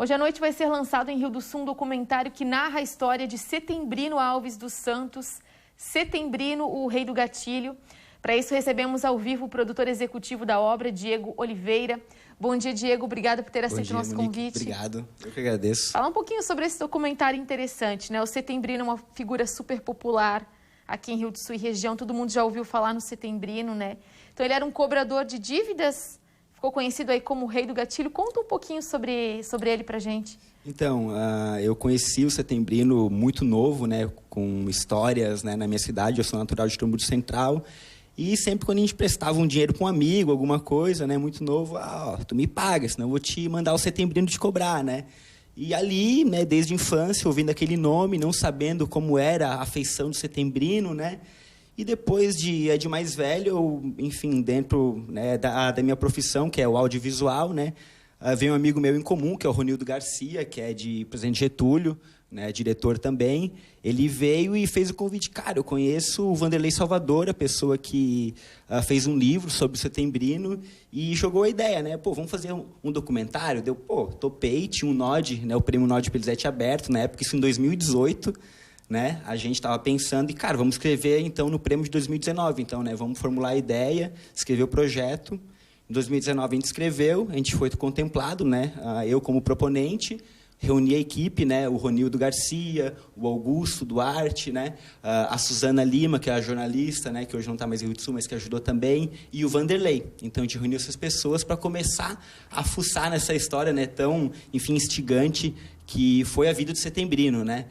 Hoje à noite vai ser lançado em Rio do Sul um documentário que narra a história de Setembrino Alves dos Santos, Setembrino, o Rei do Gatilho. Para isso, recebemos ao vivo o produtor executivo da obra, Diego Oliveira. Bom dia, Diego. Obrigada por ter aceito o nosso convite. Obrigado. Eu que agradeço. Falar um pouquinho sobre esse documentário interessante, né? O Setembrino é uma figura super popular aqui em Rio do Sul e região. Todo mundo já ouviu falar no Setembrino, né? Então, ele era um cobrador de dívidas, ficou conhecido aí como o Rei do Gatilho. Conta um pouquinho sobre ele pra gente. Então, eu conheci o Setembrino muito novo, né? Com histórias, né, na minha cidade. Eu sou natural de Trombudo Central. E sempre quando a gente prestava um dinheiro para um amigo, alguma coisa, né, muito novo, tu me paga, senão eu vou te mandar o Setembrino te cobrar, né? E ali, né, desde a infância, ouvindo aquele nome, não sabendo como era a afeição do Setembrino, né? E depois de mais velho, eu, enfim, dentro, né, da minha profissão, que é o audiovisual, né? Veio um amigo meu em comum, que é o Ronildo Garcia, que é de Presidente Getúlio, né, diretor também. Ele veio e fez o convite. Cara, eu conheço o Vanderlei Salvador, a pessoa que fez um livro sobre o Setembrino, e jogou a ideia, né? Pô, vamos fazer um documentário? Deu, topei, tinha um NOD, né, o Prêmio NOD Pelizete aberto, na época, isso em 2018, né? A gente estava pensando, e, cara, vamos escrever, então, no Prêmio de 2019. Então, né, vamos formular a ideia, escrever o projeto. Em 2019, a gente escreveu, a gente foi contemplado, né? Eu como proponente, reuni a equipe, né? O Ronildo Garcia, o Augusto Duarte, né? A Suzana Lima, que é a jornalista, né? Que hoje não está mais em Rio do Sul, mas que ajudou também, e o Vanderlei. Então, a gente reuniu essas pessoas para começar a fuçar nessa história, né? Tão, enfim, instigante que foi a vida do Setembrino, né?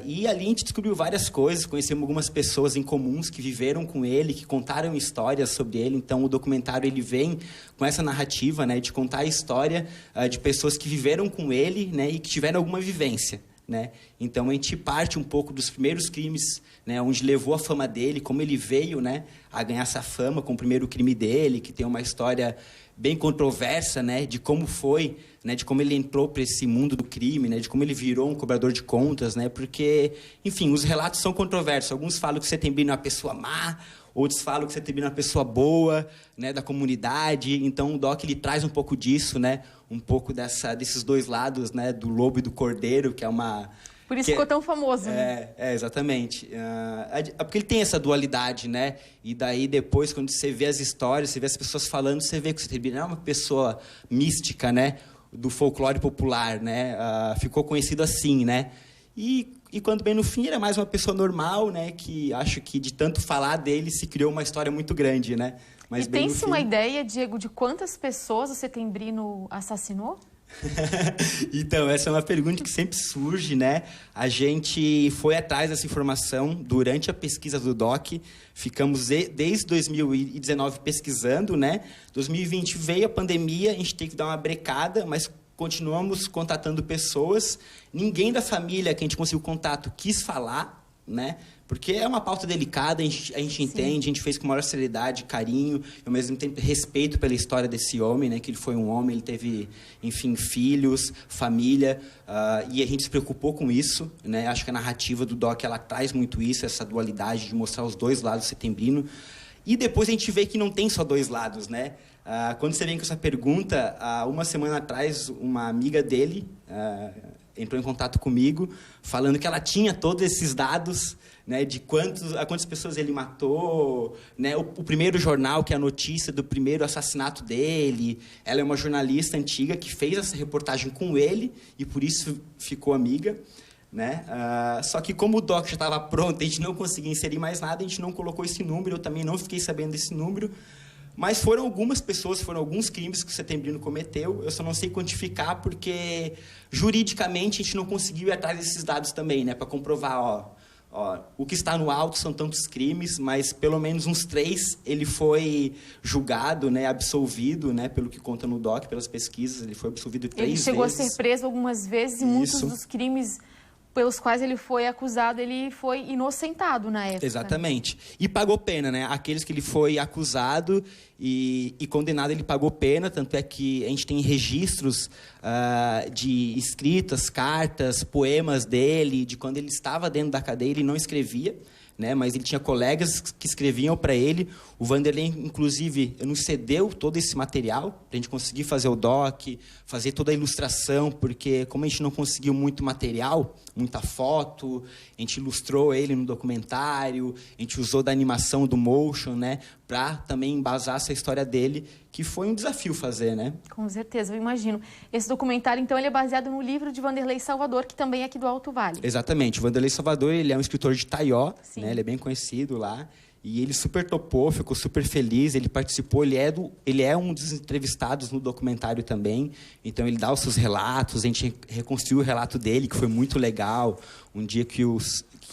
E ali a gente descobriu várias coisas, conhecemos algumas pessoas em comuns que viveram com ele, que contaram histórias sobre ele. Então, o documentário ele vem com essa narrativa, né, de contar a história de pessoas que viveram com ele, né, e que tiveram alguma vivência, né? Então, a gente parte um pouco dos primeiros crimes, né, onde levou a fama dele, como ele veio, né, a ganhar essa fama com o primeiro crime dele, que tem uma história bem controversa, né, de como foi, né, de como ele entrou para esse mundo do crime, né, de como ele virou um cobrador de contas, né, porque, enfim, os relatos são controversos. Alguns falam que o Setembrino é uma pessoa má, outros falam que o Setembrino é uma pessoa boa, né, da comunidade. Então, o Doc ele traz um pouco disso, né, um pouco desses dois lados, né, do lobo e do cordeiro, que é uma... Por isso ficou tão famoso, né? Exatamente. Porque ele tem essa dualidade, né? E daí, depois, quando você vê as histórias, você vê as pessoas falando, você vê que o Setembrino é uma pessoa mística, né? Do folclore popular, né? Ficou conhecido assim, né? E quando bem no fim, era mais uma pessoa normal, né? Que acho que de tanto falar dele se criou uma história muito grande, né? Mas e tem-se uma ideia, Diego, de quantas pessoas o Setembrino assassinou? Então, essa é uma pergunta que sempre surge, né? A gente foi atrás dessa informação durante a pesquisa do DOC, ficamos desde 2019 pesquisando, né? 2020 veio a pandemia, a gente teve que dar uma brecada, mas continuamos contatando pessoas. Ninguém da família que a gente conseguiu contato quis falar, né? Porque é uma pauta delicada, a gente entende, a gente fez com maior seriedade, carinho, e ao mesmo tempo respeito pela história desse homem, né? Que ele foi um homem, ele teve, enfim, filhos, família, e a gente se preocupou com isso, né? Acho que a narrativa do Doc, ela traz muito isso, essa dualidade de mostrar os dois lados do Setembrino. E depois a gente vê que não tem só dois lados, né? Quando você vem com essa pergunta, uma semana atrás, uma amiga dele entrou em contato comigo, falando que ela tinha todos esses dados, né, de quantas pessoas ele matou, né, o primeiro jornal, que é a notícia do primeiro assassinato dele. Ela é uma jornalista antiga que fez essa reportagem com ele e por isso ficou amiga, né? Só que como o doc já estava pronto, a gente não conseguia inserir mais nada, a gente não colocou esse número, eu também não fiquei sabendo desse número. Mas foram algumas pessoas, foram alguns crimes que o Setembrino cometeu. Eu só não sei quantificar porque, juridicamente, a gente não conseguiu ir atrás desses dados também, né? Para comprovar, o que está no auto são tantos crimes, mas pelo menos uns 3 ele foi julgado, né? Absolvido, né? Pelo que conta no DOC, pelas pesquisas, ele foi absolvido 3 vezes. Ele chegou a ser preso algumas vezes e muitos dos crimes pelos quais ele foi acusado, ele foi inocentado na época. Exatamente. E pagou pena, né? Aqueles que ele foi acusado e condenado, ele pagou pena, tanto é que a gente tem registros de escritas, cartas, poemas dele, de quando ele estava dentro da cadeia, ele não escrevia, né? Mas ele tinha colegas que escreviam para ele. O Vanderlei, inclusive, nos cedeu todo esse material para a gente conseguir fazer o doc, fazer toda a ilustração, porque como a gente não conseguiu muito material, muita foto, a gente ilustrou ele no documentário, a gente usou da animação do motion, né? Para também embasar essa história dele, que foi um desafio fazer, né? Com certeza, eu imagino. Esse documentário, então, ele é baseado no livro de Vanderlei Salvador, que também é aqui do Alto Vale. Exatamente. O Vanderlei Salvador, ele é um escritor de Taió, né? Ele é bem conhecido lá. E ele super topou, ficou super feliz, ele participou, ele é um dos entrevistados no documentário também, então ele dá os seus relatos, a gente reconstruiu o relato dele, que foi muito legal, um dia que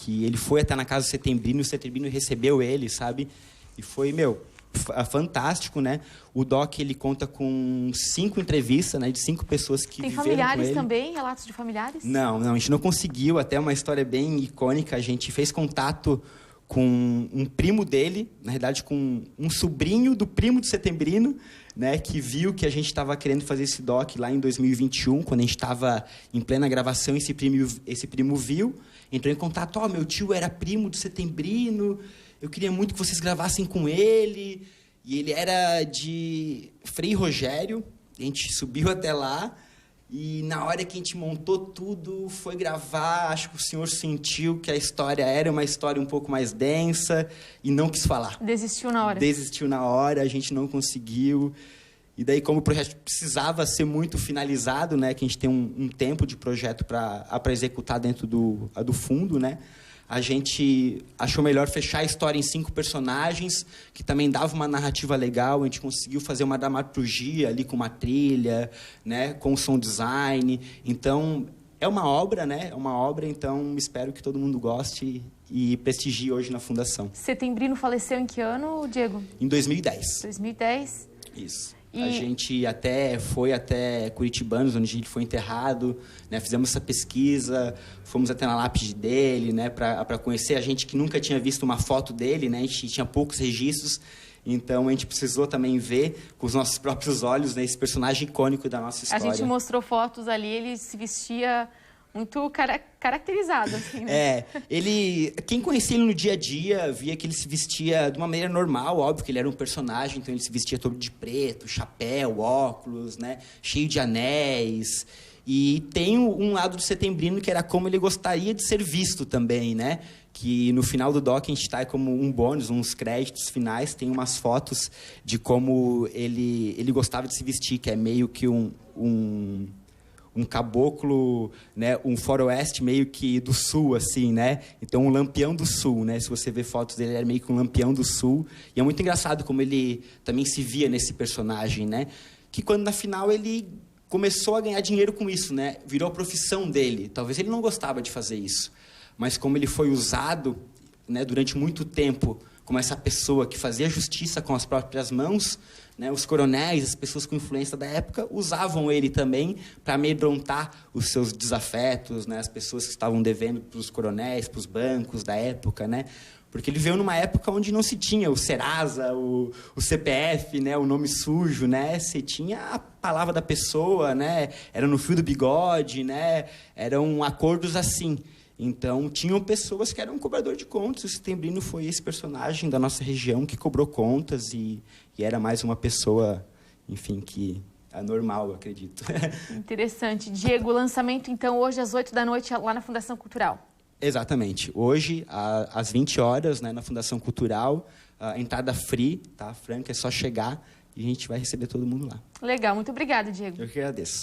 ele foi até na casa do Setembrino, e o Setembrino recebeu ele, sabe? E foi, fantástico, né? O doc, ele conta com 5 entrevistas, né? De 5 pessoas que viveram com ele. Tem familiares também? Relatos de familiares? Não, a gente não conseguiu, até uma história bem icônica, a gente fez contato com um primo dele, na verdade com um sobrinho do primo do Setembrino, né, que viu que a gente estava querendo fazer esse doc lá em 2021, quando a gente estava em plena gravação, esse primo viu, entrou em contato, meu tio era primo do Setembrino, eu queria muito que vocês gravassem com ele, e ele era de Frei Rogério, a gente subiu até lá, e na hora que a gente montou tudo, foi gravar, acho que o senhor sentiu que a história era uma história um pouco mais densa e não quis falar. Desistiu na hora. Desistiu na hora, a gente não conseguiu. E daí, como o projeto precisava ser muito finalizado, né, que a gente tem um tempo de projeto para executar dentro do fundo, né, a gente achou melhor fechar a história em 5 personagens, que também dava uma narrativa legal. A gente conseguiu fazer uma dramaturgia ali com uma trilha, né, com som design. Então, é uma obra, né? É uma obra, então espero que todo mundo goste e prestigie hoje na Fundação. Setembrino faleceu em que ano, Diego? Em 2010. 2010. Isso. A gente foi até Curitibanos, onde ele foi enterrado, né? Fizemos essa pesquisa, fomos até na lápide dele, né? Para conhecer. A gente que nunca tinha visto uma foto dele, né? A gente tinha poucos registros, então a gente precisou também ver com os nossos próprios olhos, né? Esse personagem icônico da nossa história. A gente mostrou fotos ali, ele se vestia muito caracterizado, assim, né? Quem conhecia ele no dia a dia via que ele se vestia de uma maneira normal, óbvio que ele era um personagem, então ele se vestia todo de preto, chapéu, óculos, né? Cheio de anéis. E tem um lado do Setembrino que era como ele gostaria de ser visto também, né? Que no final do doc a gente está como um bônus, uns créditos finais, tem umas fotos de como ele gostava de se vestir, que é meio que um caboclo, né, um faroeste meio que do sul, assim, né? Então, um lampião do sul, né? Se você ver fotos dele, ele era meio que um lampião do sul. E é muito engraçado como ele também se via nesse personagem, né? Que quando, na final, ele começou a ganhar dinheiro com isso, né? Virou a profissão dele. Talvez ele não gostava de fazer isso. Mas como ele foi usado, né, durante muito tempo como essa pessoa que fazia justiça com as próprias mãos, né, os coronéis, as pessoas com influência da época, usavam ele também para amedrontar os seus desafetos, né, as pessoas que estavam devendo para os coronéis, para os bancos da época, né, porque ele veio numa época onde não se tinha o Serasa, o CPF, né, o nome sujo, né, você tinha a palavra da pessoa, né, era no fio do bigode, né, eram acordos assim. Então, tinham pessoas que eram cobrador de contas. O Setembrino foi esse personagem da nossa região que cobrou contas e era mais uma pessoa, enfim, que é normal, eu acredito. Interessante. Diego, o lançamento, então, hoje às 8 da noite, lá na Fundação Cultural. Exatamente. Hoje, às 20 horas, né, na Fundação Cultural, a entrada free, tá? Franca, é só chegar e a gente vai receber todo mundo lá. Legal. Muito obrigada, Diego. Eu que agradeço.